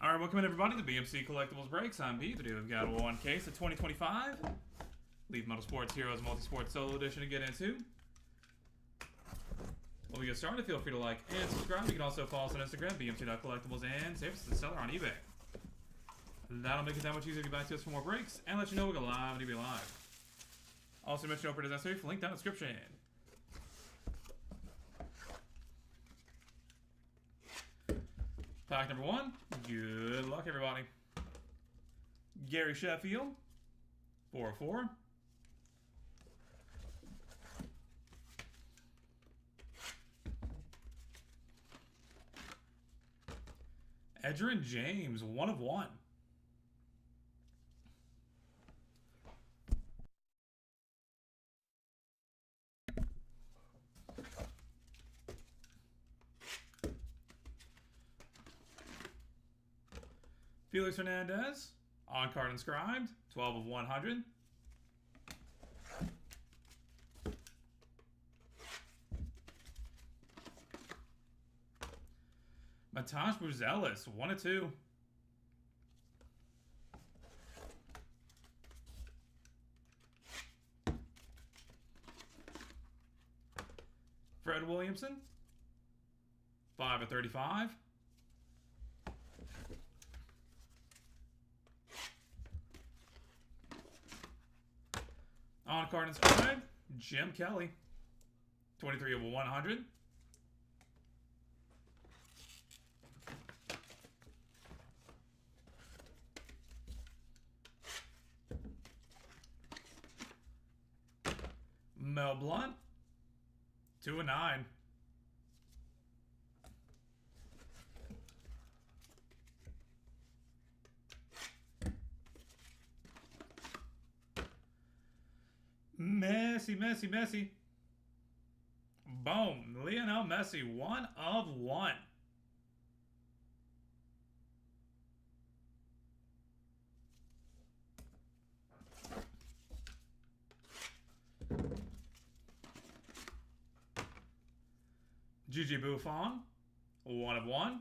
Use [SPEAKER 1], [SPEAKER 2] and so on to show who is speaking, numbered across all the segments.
[SPEAKER 1] Alright, welcome in everybody to BMC Collectibles Breaks. I'm B. Today we've got one case of 2025 Leaf Metal Sports Heroes Multisport Solo Edition to get into. While we get started, feel free to like and subscribe. You can also follow us on Instagram, bmc.collectibles, and save us to the seller on eBay. That'll make it that much easier to get back to us for more breaks and let you know we go live and eBay Live. Also, mention operators necessary for link down in the description. Pack number one. Good luck, everybody. Gary Sheffield, 404. Edgerrin James, 1 of 1. Felix Hernandez, on card inscribed, 12 of 100. Matash Buzelis, 1 of 2. Fred Williamson, 5 of 35. On card inscribed, Jim Kelly, 23 of 100. Mel Blunt, 2 of 9. Messi. Boom. Lionel Messi, 1 of 1. Gigi Buffon, 1 of 1.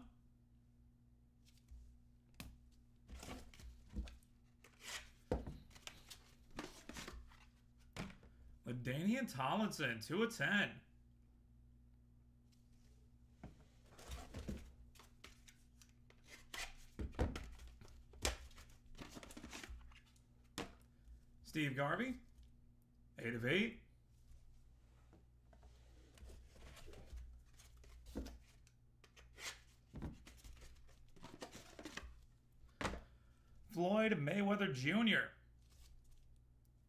[SPEAKER 1] LaDainian Tomlinson, 2 of 10. Steve Garvey, 8 of 8. Floyd Mayweather Jr.,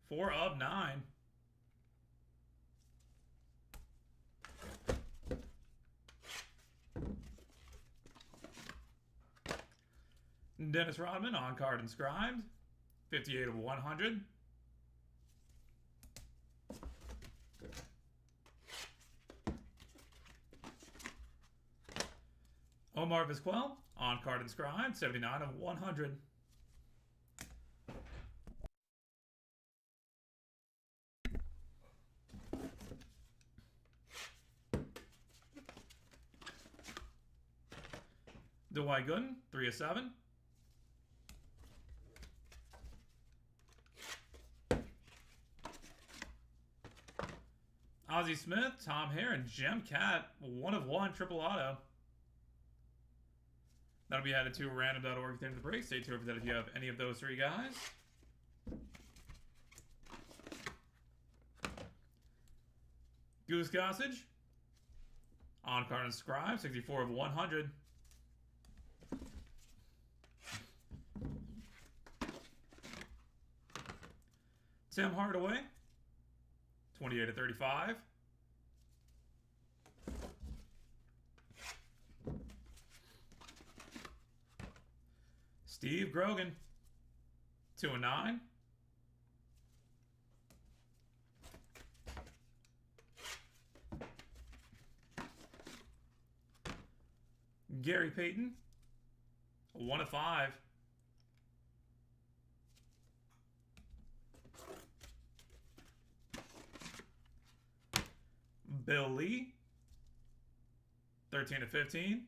[SPEAKER 1] 4 of 9. Dennis Rodman, on card inscribed, 58 of 100. Omar Vizquel, on card inscribed, 79 of 100. Dwight Gooden, 3 of 7. Ozzie Smith, Tom Hare, and Gem Cat, 1 of 1 triple auto. That'll be added to random.org at the end of the break. Stay tuned for that if you have any of those 3 guys. Goose Gossage, on card inscribed, 64 of 100. Tim Hardaway, 28 of 35. Steve Grogan, 2 of 9. Gary Payton, 1 of 5. Bill Lee, 13 of 15.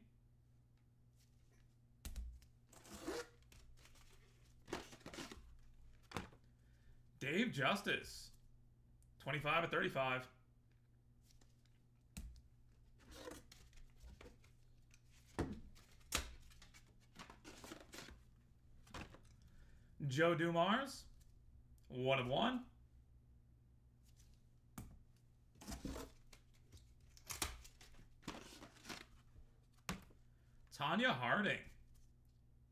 [SPEAKER 1] Dave Justice. 25/35. Joe Dumars. 1/1. Tanya Harding.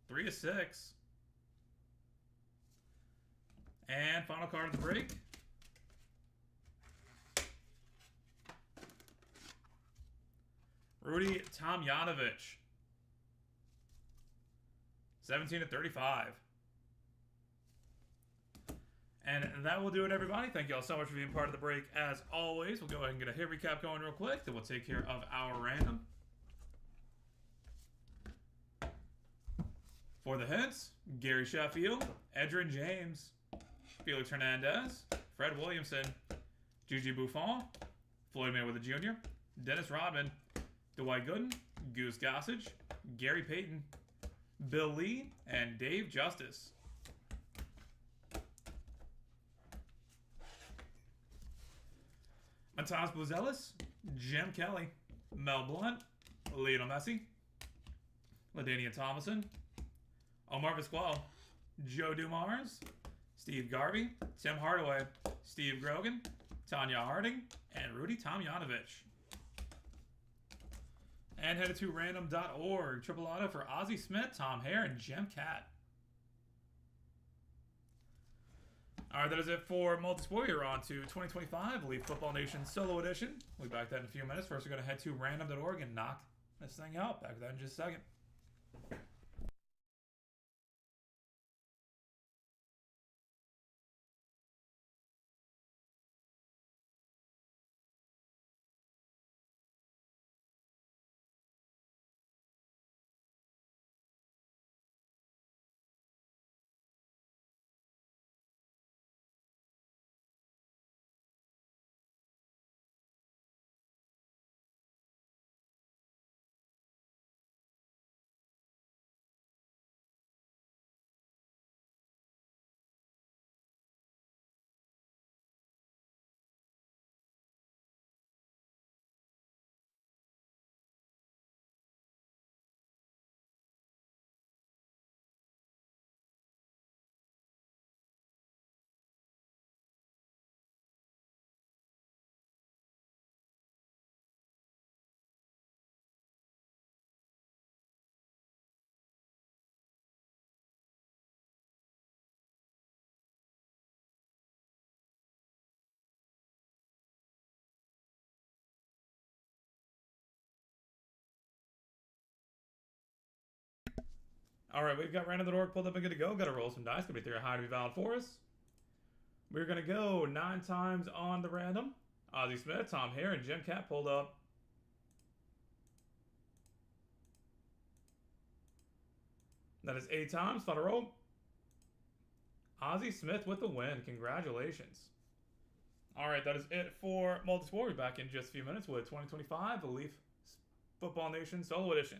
[SPEAKER 1] 3/6. And final card of the break. Rudy Tomjanovich. 17/35. And that will do it, everybody. Thank you all so much for being part of the break. As always, we'll go ahead and get a hit recap going real quick. Then we'll take care of our random. For the hits, Gary Sheffield, Edrin James, Felix Hernandez, Fred Williamson, Gigi Buffon, Floyd Mayweather Jr., Dennis Rodman, Dwight Gooden, Goose Gossage, Gary Payton, Bill Lee, and Dave Justice. Matas Buzelis, Jim Kelly, Mel Blunt, Lionel Messi, LaDainian Thomason, Omar Vizquel, Joe Dumars, Steve Garvey, Tim Hardaway, Steve Grogan, Tanya Harding, and Rudy Tomjanovich. And headed to random.org. Triple auto for Ozzie Smith, Tom Hare, and Jim Cat. Alright, that is it for Multisport. We're on to 2025 Elite Football Nation Solo Edition. We'll be back then in a few minutes. First, we're going to head to random.org and knock this thing out. Back to that in just a second. Alright, we've got random.org pulled up and good to go. Got to roll some dice. Gonna be 3 high to be valid for us. We're going to go 9 times on the random. Ozzie Smith, Tom Hare, and Jim Cat pulled up. That is 8 times. Final roll. Ozzie Smith with the win. Congratulations. Alright, that is it for Multisport. We'll be back in just a few minutes with 2025 Elite Football Nation Solo Edition.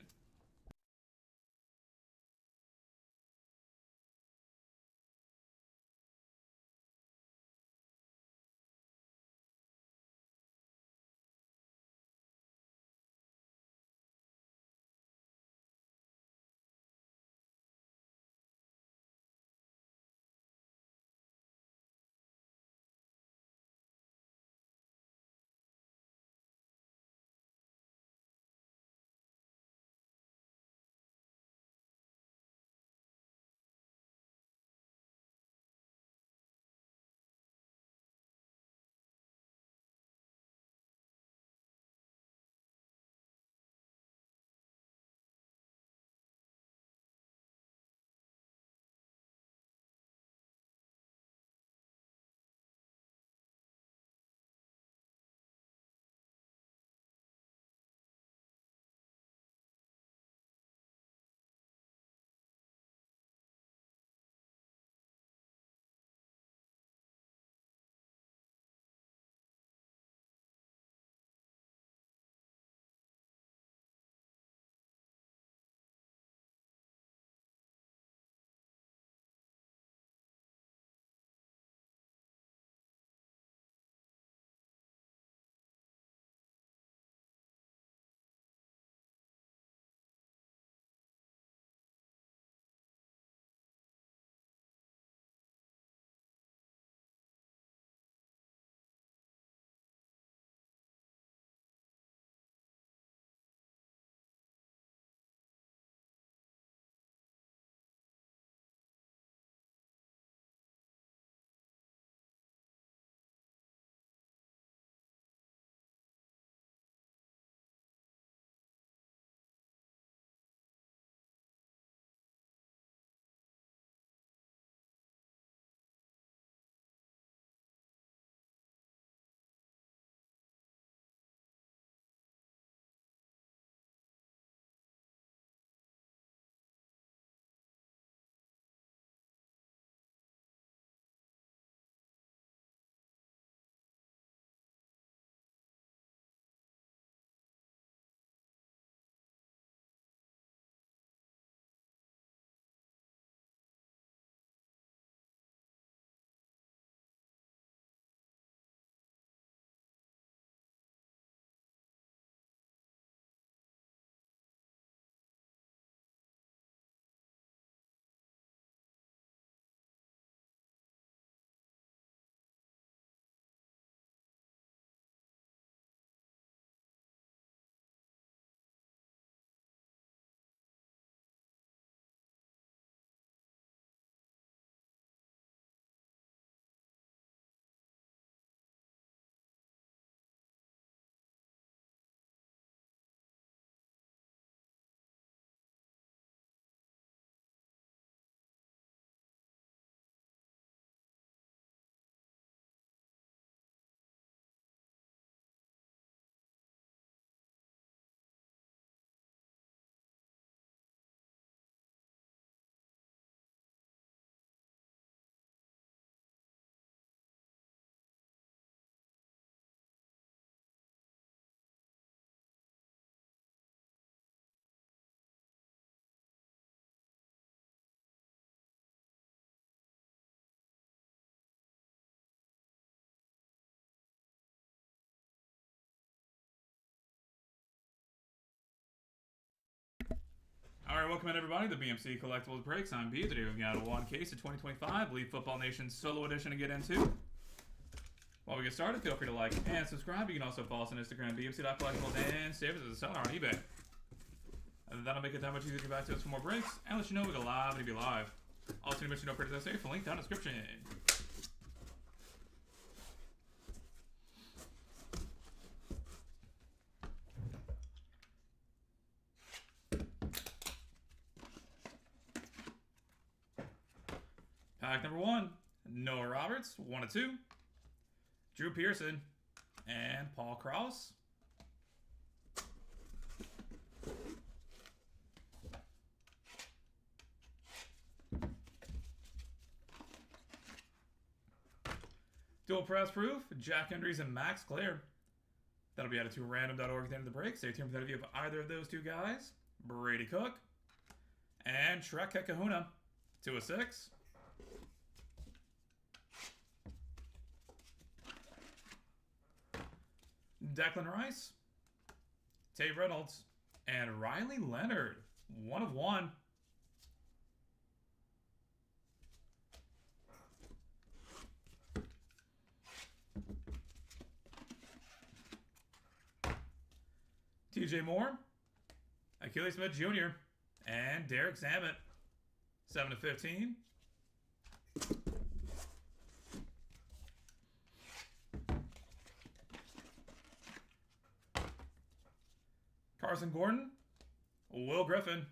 [SPEAKER 1] Alright, welcome in everybody to BMC Collectibles Breaks. I'm B. Today we've got one case of 2025 League Football Nation Solo Edition to get into. While we get started, feel free to like and subscribe. You can also follow us on Instagram, BMC.Collectibles, and save us as a seller on eBay. And that'll make it that much easier to get back to us for more breaks and let you know we go live and be live. Also, to mention no purchase safe, link down in the description. Pack number 1, Noah Roberts, 1 of 2. Drew Pearson, and Paul Krause. Dual press proof, Jack Hendries and Max Clare. That'll be added to random.org at the end of the break. Stay tuned for that review of either of those two guys. Brady Cook and Shrek Kahuna, 2 of 6. Declan Rice, Tate Reynolds, and Riley Leonard, 1 of 1. TJ Moore, Achilles Smith Jr., and Derek Zammit, 7 of 15. Carson Gordon, Will Griffin,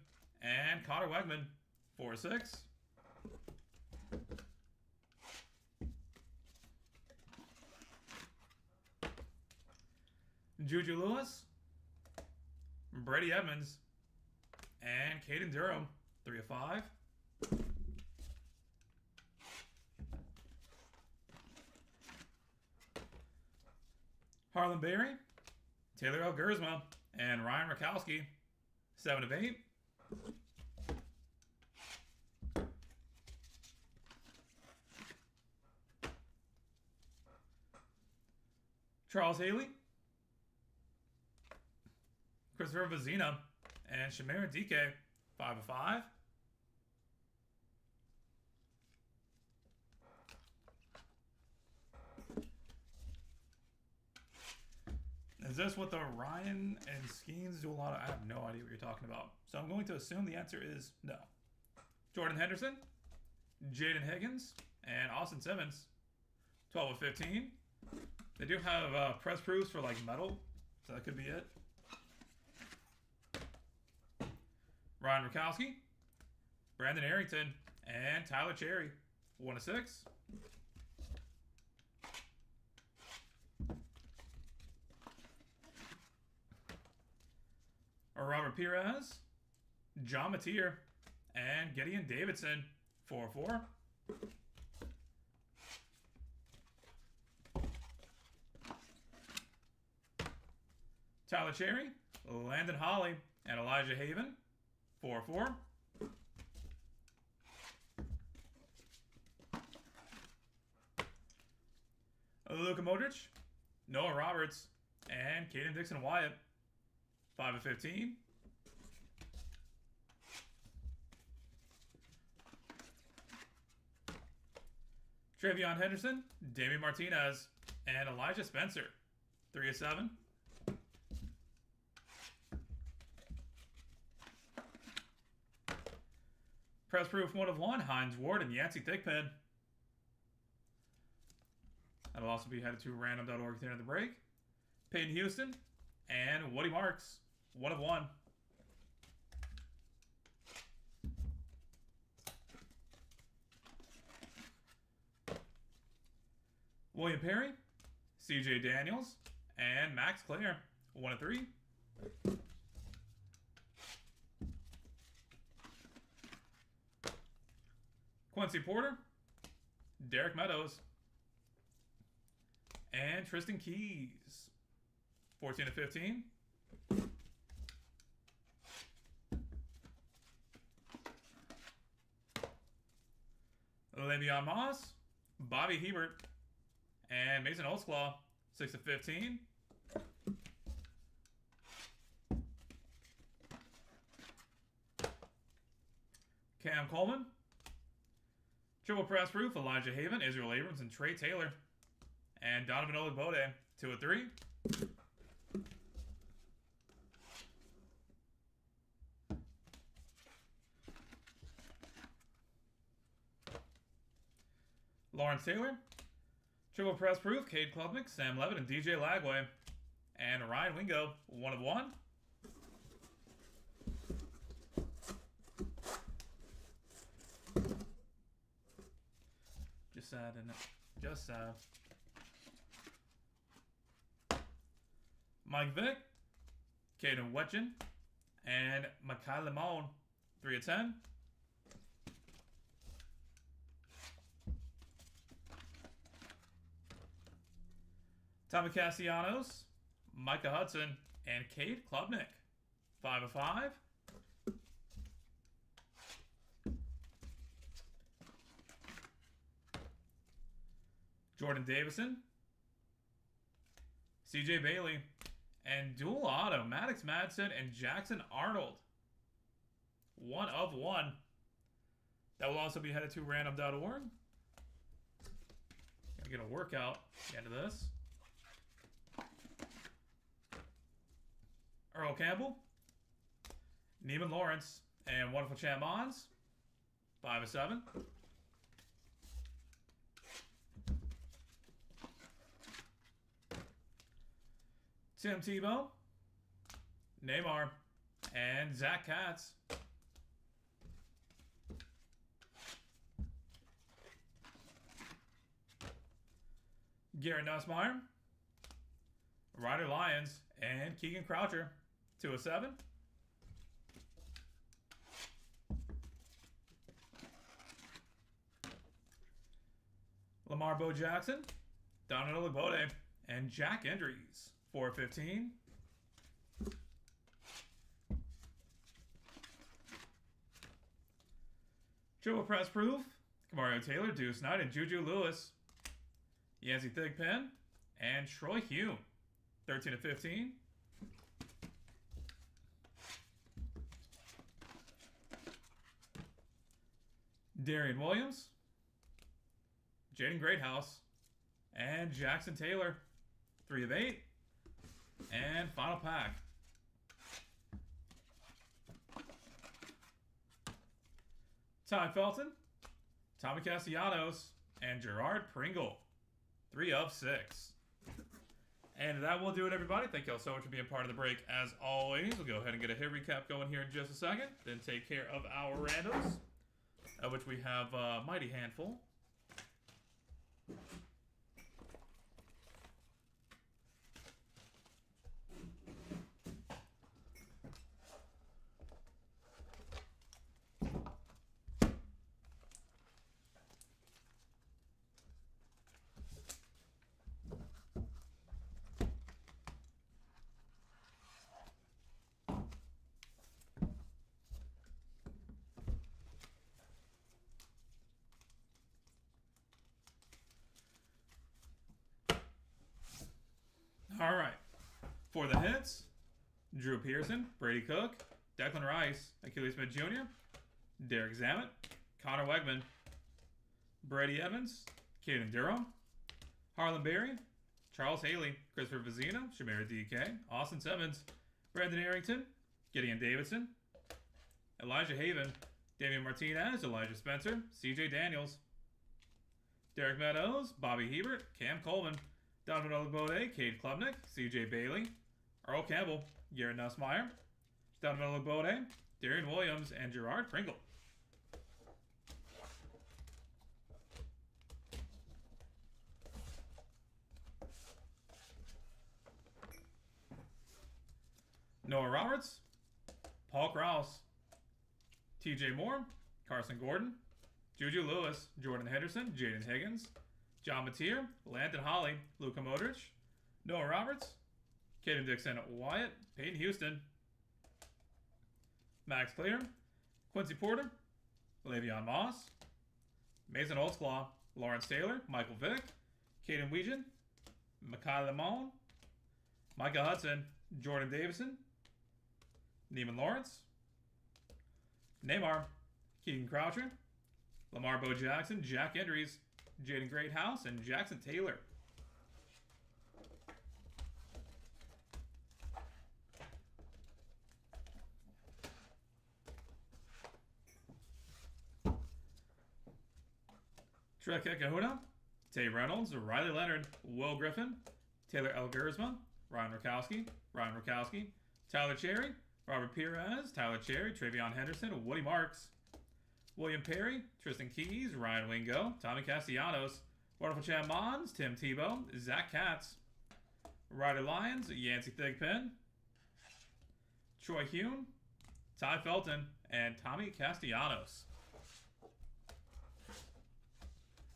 [SPEAKER 1] and Connor Wegman, 4 of 6. Juju Lewis, Brady Edmonds, and Caden Durham, 3 of 5. Harlan Berry, Taylor L. Gersma, and Ryan Rakowski, 7 of 8. Charles Haley, Christopher Vazina, and Shamir DK, 5 of 5. Is this what the Ryan and Skeens do a lot of? I have no idea what you're talking about. So I'm going to assume the answer is no. Jordan Henderson, Jaden Higgins, and Austin Simmons, 12 of 15. They do have press proofs for like metal, so that could be it. Ryan Rakowski, Brandon Arrington, and Tyler Cherry, 1 of 6. Robert Perez, John Mateer, and Gideon Davidson, 4 of 4. Tyler Cherry, Landon Holly, and Elijah Haven, 4 of 4. Luka Modric, Noah Roberts, and Caden Dixon Wyatt, 5 of 15. Travion Henderson, Damian Martinez, and Elijah Spencer, 3 of 7. Press proof 1 of 1, Hines Ward and Yancey Thigpen. That'll also be headed to random.org at the end of the break. Peyton Houston and Woody Marks, 1 of 1. William Perry, CJ Daniels, and Max Clare, 1 of 3. Quincy Porter, Derek Meadows, and Tristan Keys, 14 of 15. Le'Veon Moss, Bobby Hebert, and Mason Holtzclaw, 6 of 15. Cam Coleman. Triple press proof, Elijah Haven, Israel Abrams, and Trey Taylor. And Donovan Olugbode, 2 of 3. Lawrence Taylor. Triple press proof, Cade Klubnik, Sam Levitt, and DJ Lagway. And Ryan Wingo, 1 of 1. Just sad, isn't it? Just sad. Mike Vick, Caden Wetchen, and Makai Limon, 3 of 10. Tommy Castellanos, Micah Hudson, and Cade Klubnik, 5 of 5. Jordan Davison, CJ Bailey, and dual auto, Maddox Madsen and Jackson Arnold. 1 of 1. That will also be headed to random.org. Gotta get a workout at the end of this. Earl Campbell, Neiman Lawrence, and Wonderful Champ Mons, 5 of 7. Tim Tebow, Neymar, and Zach Katz. Garrett Nussmeier, Ryder Lyons, and Keegan Croucher, 2 of 7. Lamar Bo Jackson, Donald Olugbode, and Jack Endries, 4 of 15. Triple press proof, Kamario Taylor, Deuce Knight, and Juju Lewis. Yancey Thigpen, and Troy Hume, 13 of 15. Darian Williams, Jaden Greathouse, and Jackson Taylor, 3 of 8. And final pack. Ty Felton, Tommy Castellanos, and Gerard Pringle, 3 of 6. And that will do it, everybody. Thank you all so much for being part of the break. As always, we'll go ahead and get a hit recap going here in just a second. Then take care of our randos, of which we have a mighty handful. All right. For the hits, Drew Pearson, Brady Cook, Declan Rice, Achilles Smith Jr., Derek Zammett, Connor Wegman, Brady Evans, Caden Durham, Harlan Berry, Charles Haley, Christopher Vizina, Shamira DK, Austin Simmons, Brandon Arrington, Gideon Davidson, Elijah Haven, Damian Martinez, Elijah Spencer, CJ Daniels, Derek Meadows, Bobby Hebert, Cam Coleman, Donovan Olugbode, Cade Klubnik, CJ Bailey, Earl Campbell, Garrett Nussmeier, Donovan Olugbode, Darian Williams, and Gerard Pringle. Noah Roberts, Paul Krause, TJ Moore, Carson Gordon, Juju Lewis, Jordan Henderson, Jaden Higgins, John Mateer, Landon Holly, Luka Modric, Noah Roberts, Caden Dixon Wyatt, Peyton Houston, Max Clear, Quincy Porter, Le'Veon Moss, Mason Holtzclaw, Lawrence Taylor, Michael Vick, Caden Weegan, Makai Limon, Micah Hudson, Jordan Davison, Neiman Lawrence, Neymar, Keegan Croucher, Lamar Bo Jackson, Jack Endries, Jaden Greathouse, and Jackson Taylor. Trek Ekahuna, Tay Reynolds, Riley Leonard, Will Griffin, Taylor Elgersma, Ryan Rakowski, Tyler Cherry, Robert Perez, Tyler Cherry, Travion Henderson, Woody Marks, William Perry, Tristan Keys, Ryan Wingo, Tommy Castellanos, Wonderful Chad Mons, Tim Tebow, Zach Katz, Ryder Lyons, Yancey Thigpen, Troy Hume, Ty Felton, and Tommy Castellanos.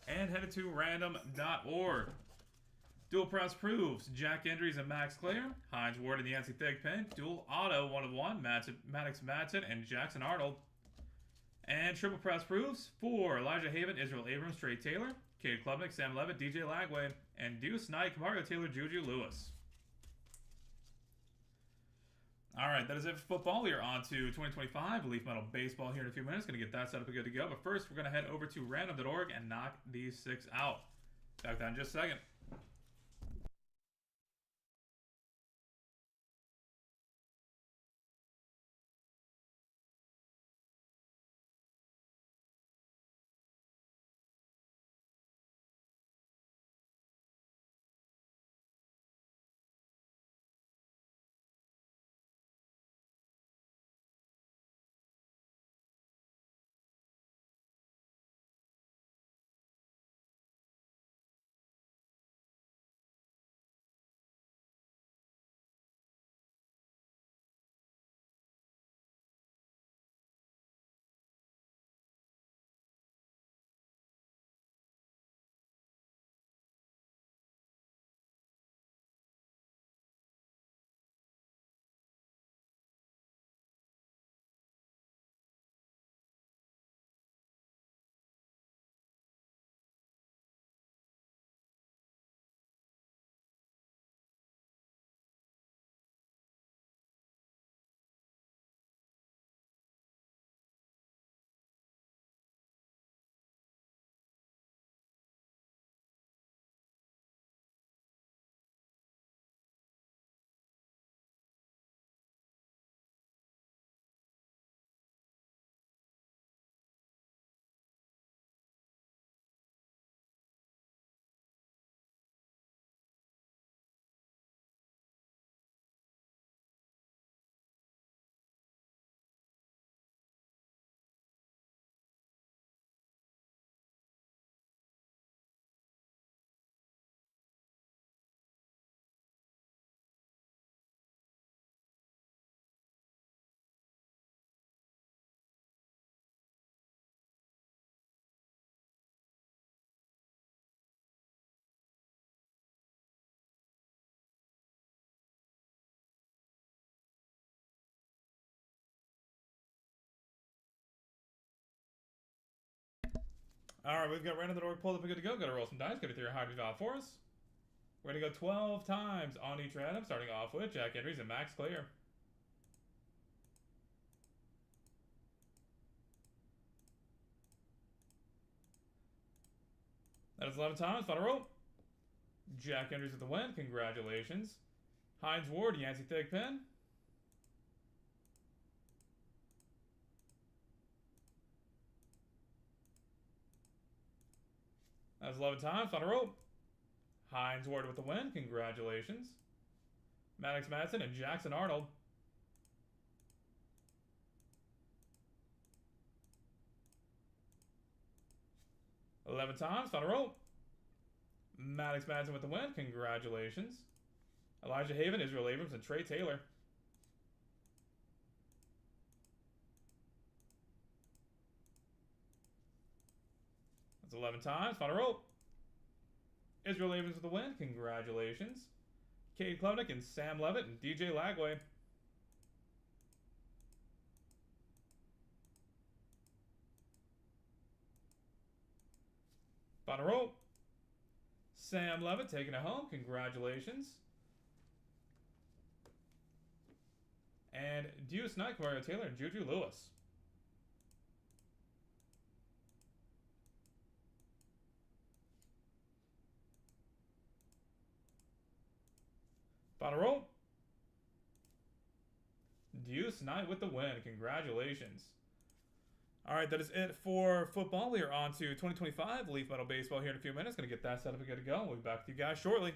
[SPEAKER 1] And headed to random.org. Dual press proofs, Jack Endries and Max Clear, Hines Ward and Yancey Thigpen, dual auto 1/1, Maddox Madsen and Jackson Arnold. And triple press proofs for Elijah Haven, Israel Abrams, Trey Taylor, Cade Klubnik, Sam Levitt, DJ Lagway, and Deuce Knight, Mario Taylor, Juju Lewis. Alright, that is it for football. We are on to 2025 Leaf Metal Baseball here in a few minutes. Going to get that set up and good to go. But first, we're going to head over to random.org and knock these 6 out. Back down in just a second. Alright, we've got random.org pulled up and good to go. Got to roll some dice. Got to throw a high draw for us. We're going to go 12 times on each random, starting off with Jack Endries and Max Clear. That is 11 times. Final roll. Jack Endries with the win. Congratulations. Hines Ward, Yancey Thigpen. That's 11 times. Final roll. Hines Ward with the win. Congratulations. Maddox Madsen and Jackson Arnold. $11 times. Final roll. Maddox Madsen with the win. Congratulations. Elijah Haven, Israel Abrams, and Trey Taylor. That's 11 times. Final roll. Israel Abrams with the win. Congratulations. Cade Klubnik and Sam Levitt and DJ Lagway. Final roll. Sam Levitt taking it home. Congratulations. And Deuce Knight, Mario Taylor, and Juju Lewis. Final roll. Deuce Knight with the win. Congratulations. All right, that is it for football. We are on to 2025 Leaf Metal Baseball here in a few minutes. Going to get that set up and good to go. We'll be back with you guys shortly.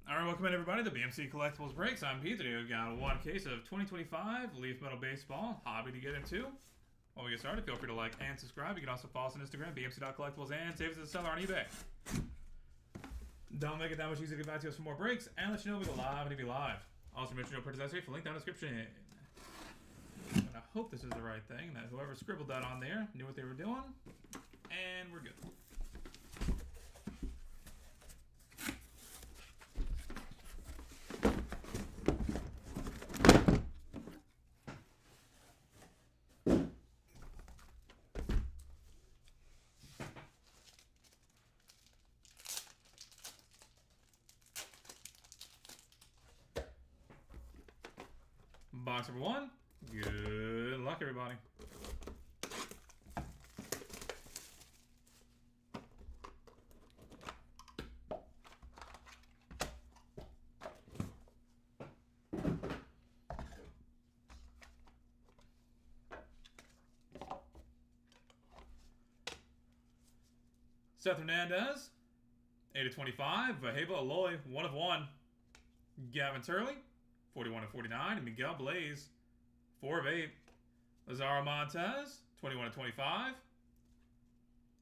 [SPEAKER 1] Alright, welcome in everybody to BMC Collectibles Breaks. I'm Pete. Today we've got one case of 2025 Leaf Metal Baseball hobby to get into. While we get started, feel free to like and subscribe. You can also follow us on Instagram, BMC.collectibles, and save us as a seller on eBay. Don't make it that much easier to get back to us for more breaks, and let you know we go live and be live. Also, mention no purchase for link down in the description. And I hope this is the right thing, that whoever scribbled that on there knew what they were doing, and we're good. Box number one. Good luck, everybody. Seth Hernandez, 8/25. Vaheba Aloy, 1/1. Gavin Turley, 41/49, and Miguel Blaze, 4/8. Lazaro Montez, 21/25.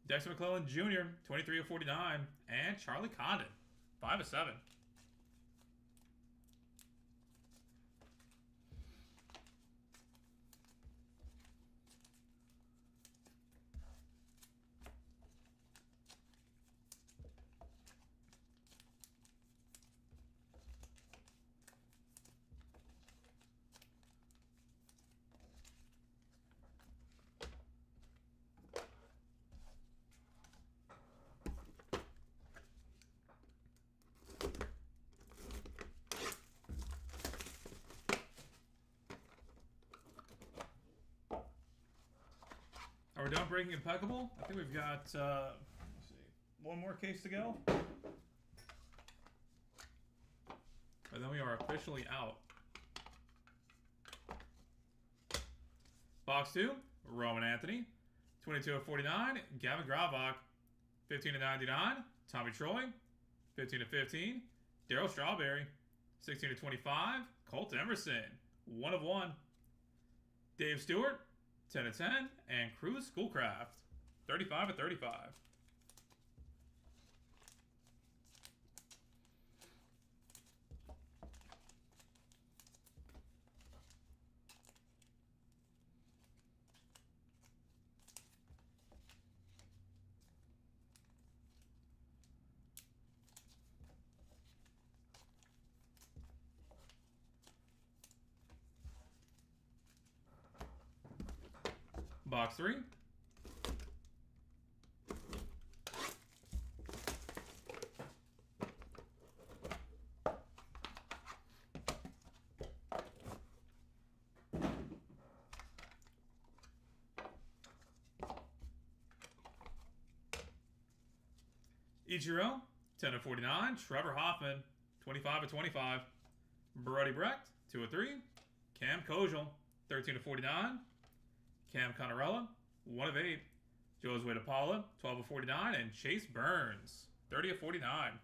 [SPEAKER 1] Dexter McClellan Jr., 23/49, and Charlie Condon, 5/7. Are we done breaking impeccable? I think we've got, let's see, one more case to go. And then we are officially out. Box 2, Roman Anthony, 22/49. Gavin Gravok, 15/99. Tommy Troy, 15/15. Darryl Strawberry, 16/25. Colt Emerson, 1/1. Dave Stewart, 10/10, and Cruz Schoolcraft, 35/35. Box 3. Ichiro, 10/49. Trevor Hoffman, 25/25. Brody Brecht, 2/3. Cam Kojal, 13/49. Cam Conarella, 1/8. Josue DePaula, 12/49. And Chase Burns, 30/49.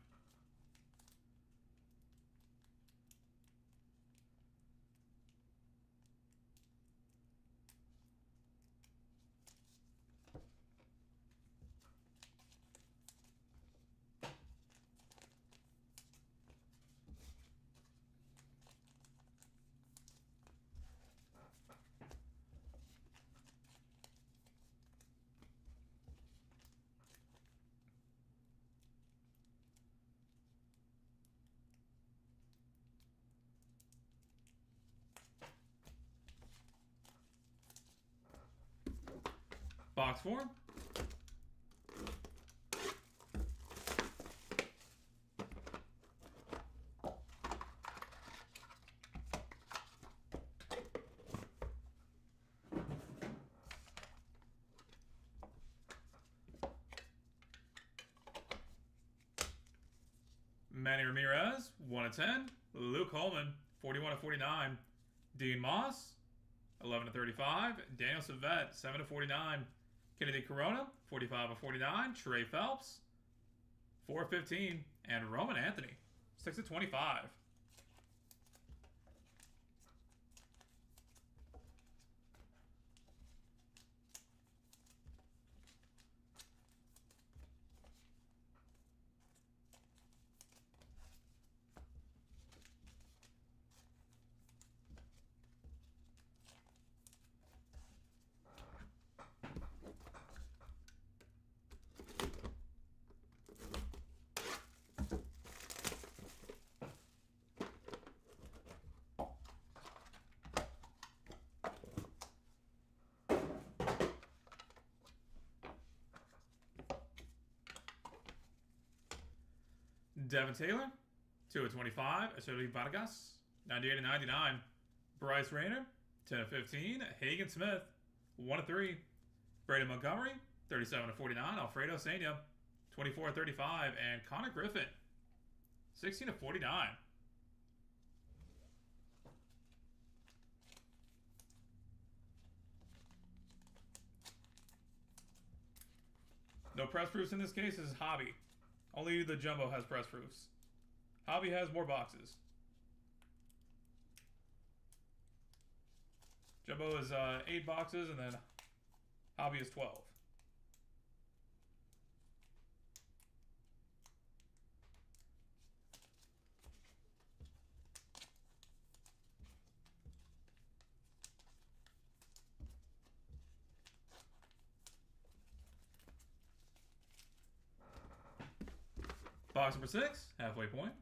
[SPEAKER 1] Box 4. Manny Ramirez, 1/10. Luke Holman, 41/49. Dean Moss, 11/35. Daniel Savette, 7/49. Kennedy Corona, 45/49. Trey Phelps, 4/15. And Roman Anthony, 6 of 25. Devin Taylor, 2 of 25. Ashodi Vargas, 98 of 99. Bryce Rayner, 10 of 15. Hagen Smith, 1 of 3. Braden Montgomery, 37 of 49. Alfredo Sena, 24 of 35. And Connor Griffin, 16 of 49. No press proofs in this case. This is Hobby. Only the Jumbo has press proofs. Hobby has more boxes. Jumbo is 8 boxes, and then Hobby is 12. Box number 6, halfway point.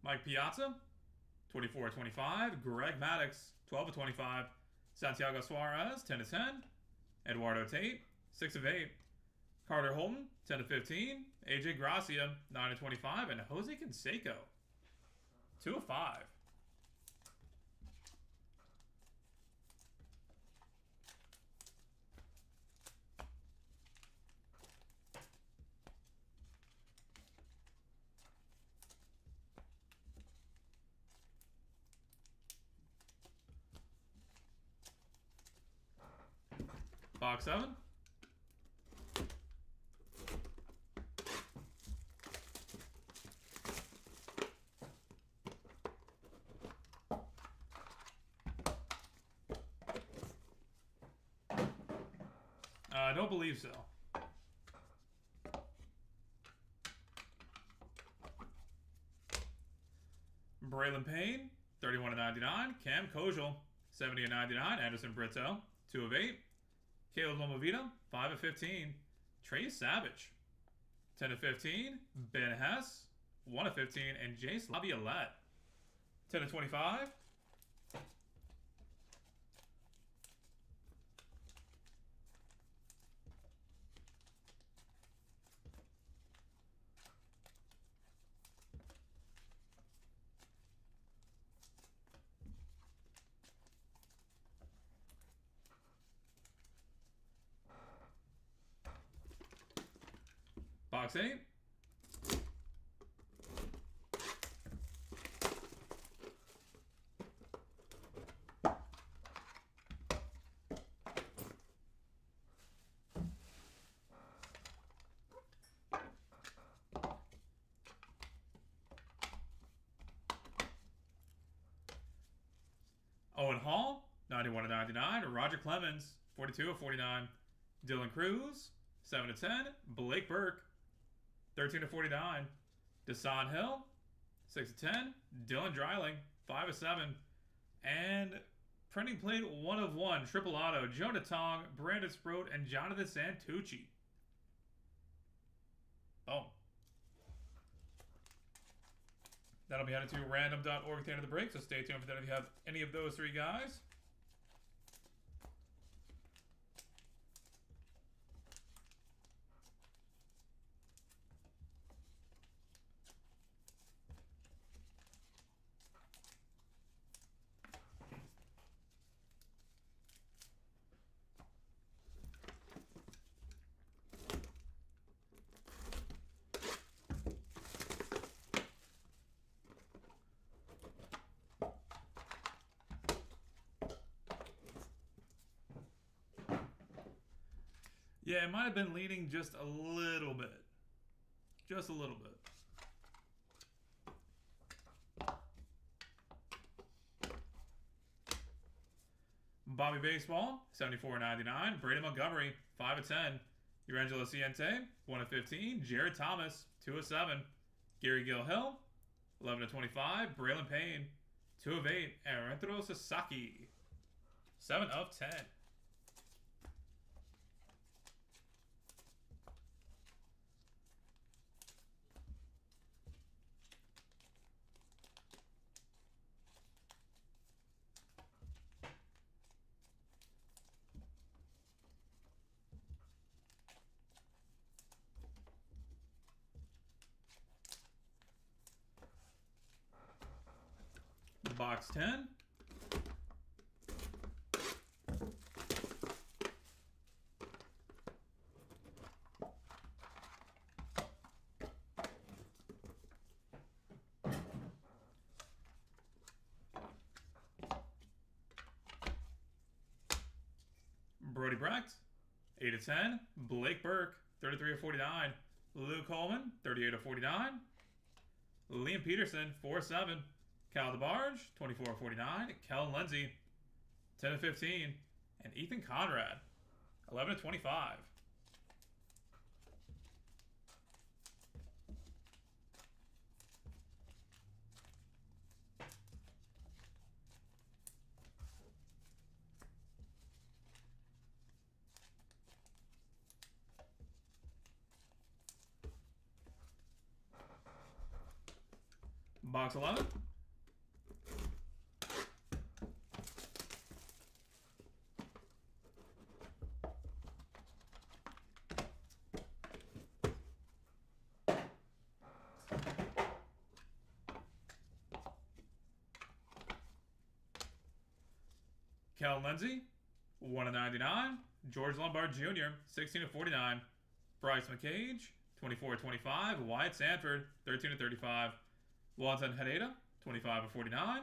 [SPEAKER 1] Mike Piazza, 24 of 25. Greg Maddux, 12 of 25. Santiago Suarez, 10 of 10. Eduardo Tate, 6 of 8. Carter Holton, 10 of 15. AJ Gracia, 9 of 25. And Jose Canseco, 2 of 5. Box 7. I don't believe so. Braylon Payne, 31 of 99. Cam Kojal, 70 of 99. Anderson Brito, 2 of 8. Caleb Lomovita, 5 of 15. Trey Savage, 10 of 15. Ben Hess, 1 of 15. And Jace Laviolette, 10 of 25. Box 8. Owen Hall, 91 of 99. Roger Clemens, 42 of 49. Dylan Cruz, 7 of 10. Blake Burke, 13 of 49. Desan Hill, 6 of 10. Dylan Dreiling, 5 of 7. And printing plate 1 of 1. Triple auto. Jonah Tong, Brandon Sproat, and Jonathan Santucci. Boom. That'll be added to random.org at the end of the break, so stay tuned for that if you have any of those 3 guys. Yeah, it might have been leaning just a little bit. Just a little bit. Bobby Baseball, 74.99. Brady Montgomery, 5 of 10. Urangelo Ciente, 1 of 15. Jared Thomas, 2 of 7. Gary Gilhill, 11 of 25. Braylon Payne, 2 of 8. Arenturo Sasaki, 7 of 10. Box 10. Brody Brecht, 8 of 10. Blake Burke, 33 of 49. Luke Coleman, 38 of 49. Liam Peterson, 4 of 7. Cal DeBarge, 24 of 49. Kellen Lindsay, 10 of 15. And Ethan Conrad, 11 of 25. Box 11. Cal Lindsay, 1 of 99. George Lombard Jr., 16 of 49. Bryce McCage, 24 of 25. Wyatt Sanford, 13 of 35. Juan Herrera, 25 of 49.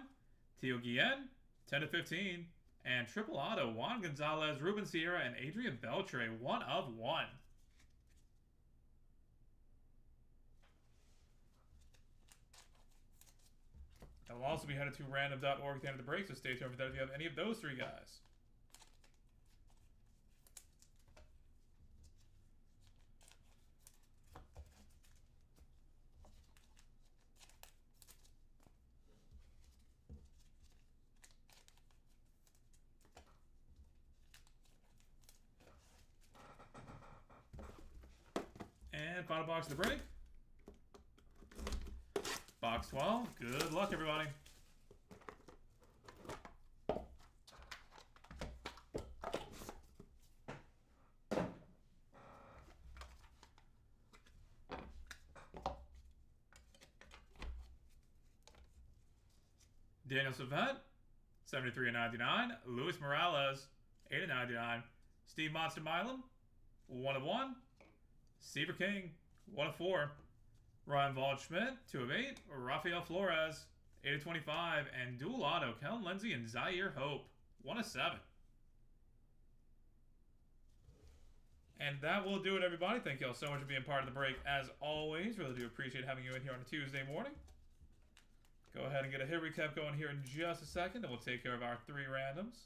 [SPEAKER 1] Teo Guillen, 10 of 15. And triple auto, Juan Gonzalez, Ruben Sierra, and Adrian Beltre, 1 of 1. That will also be headed to random.org at the end of the break, so stay tuned for that if you have any of those three guys. And final box of the break. Box 12. Good luck, everybody. Daniel Savette, 73 of 99. Luis Morales, 8 of 99. Steve Monster Milam, 1 of 1. Seaver King, 1 of 4. Ryan Waldschmidt, 2 of 8. Rafael Flores, 8 of 25. And dual auto, Kellen Lindsay and Zaire Hope, 1 of 7. And that will do it, everybody. Thank you all so much for being part of the break. As always, really do appreciate having you in here on a Tuesday morning. Go ahead and get a hit recap going here in just a second, and we'll take care of our 3 randoms.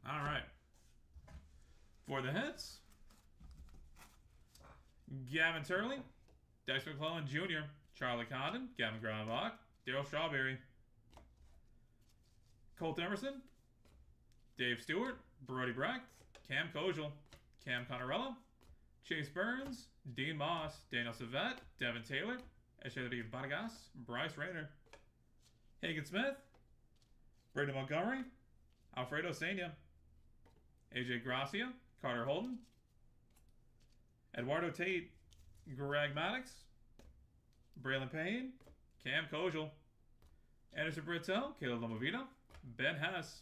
[SPEAKER 1] All right. For the hits, Gavin Turley, Dex McClellan Jr., Charlie Condon, Gavin Granbach, Daryl Strawberry, Colt Emerson, Dave Stewart, Brody Brecht, Cam Kojal, Cam Connorello, Chase Burns, Dean Moss, Daniel Savette, Devin Taylor, Echevry Vargas, Bryce Rayner, Hagen Smith, Brady Montgomery, Alfredo Sena, AJ Gracia, Carter Holden, Eduardo Tate, Greg Maddux, Braylon Payne, Cam Kojal, Anderson Brittel, Caleb Lomovito, Ben Hess,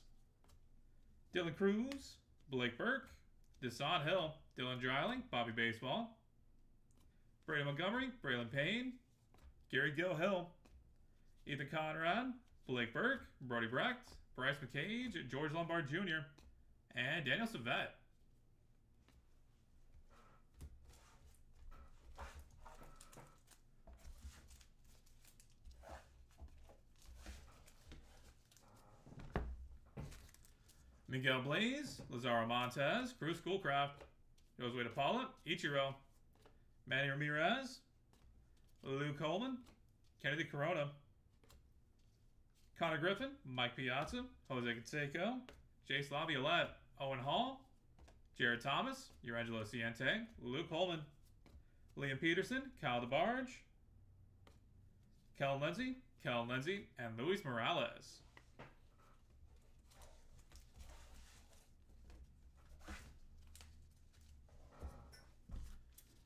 [SPEAKER 1] Dylan Cruz, Blake Burke, Deshaun Hill, Dylan Dreiling, Bobby Baseball, Brady Montgomery, Braylon Payne, Gary Gill-Hill, Ethan Conrad, Blake Burke, Brody Brecht, Bryce McCage, George Lombard Jr., and Daniel Savette. Miguel Blaze, Lazaro Montez, Bruce Schoolcraft, Josue De Paula, Ichiro, Manny Ramirez, Lou Coleman, Kennedy Corona, Connor Griffin, Mike Piazza, Jose Canseco, Jace Laviolette, Owen Hall, Jared Thomas, Urangelo Ciente, Luke Holman, Liam Peterson, Kyle DeBarge, Kellen Lindsay, and Luis Morales.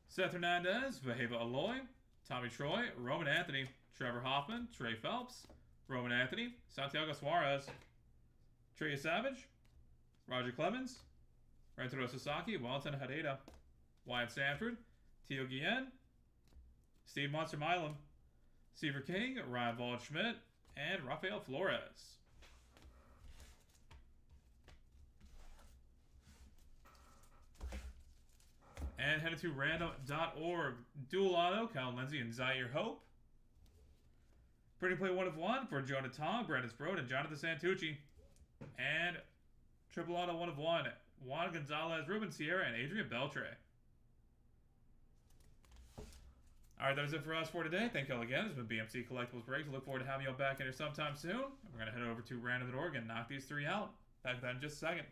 [SPEAKER 1] Seth Hernandez, Vaheva Aloy, Tommy Troy, Roman Anthony, Trevor Hoffman, Trey Phelps, Roman Anthony, Santiago Suarez, Trey Savage, Roger Clemens, Rentaro Sasaki, Wellington Hadeda, Wyatt Sanford, Teo Guillen, Steve Monster Milam, Seaver King, Ryan Waldschmidt, and Rafael Flores. And headed to random.org. Dual auto, Kyle Lindsay and Zaire Hope. Pretty play 1 of 1 for Jonah Tong, Brandon Sprode, and Jonathan Santucci. And triple auto 1 of 1, Juan Gonzalez, Ruben Sierra, and Adrian Beltre. Alright, that is it for us for today. Thank you all again. This has been BMC Collectibles Breaks. Look forward to having you all back in here sometime soon. We're going to head over to random.org and knock these 3 out. Back to that in just a second.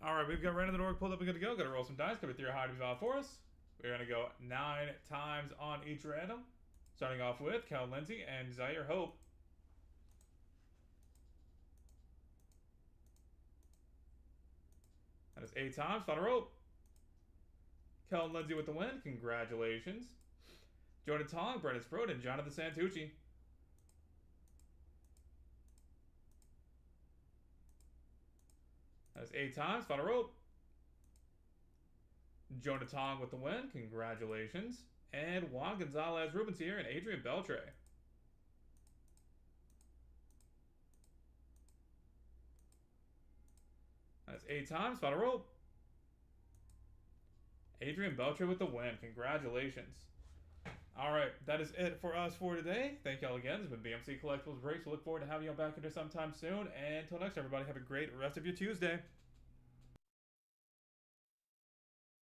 [SPEAKER 1] Alright, we've got random.org pulled up and good to go. Got to roll some dice. Cover 3 high to be valid for us. We're going to go 9 times on each random. Starting off with Cal Lindsay and Zaire Hope. That is 8 times. Final rope. Cal Lindsay with the win. Congratulations. Jordan Tong, Brendan Sprode, and Jonathan Santucci. That's 8 times. Final rope. Jonah Tong with the win. Congratulations. And Juan Gonzalez, Ruben Sierra, and Adrian Beltre. That's 8 times. Final rope. Adrian Beltre with the win. Congratulations. All right, that is it for us for today. Thank y'all again. This has been BMC Collectibles Breaks. We look forward to having y'all back here sometime soon. And until next, everybody, have a great rest of your Tuesday.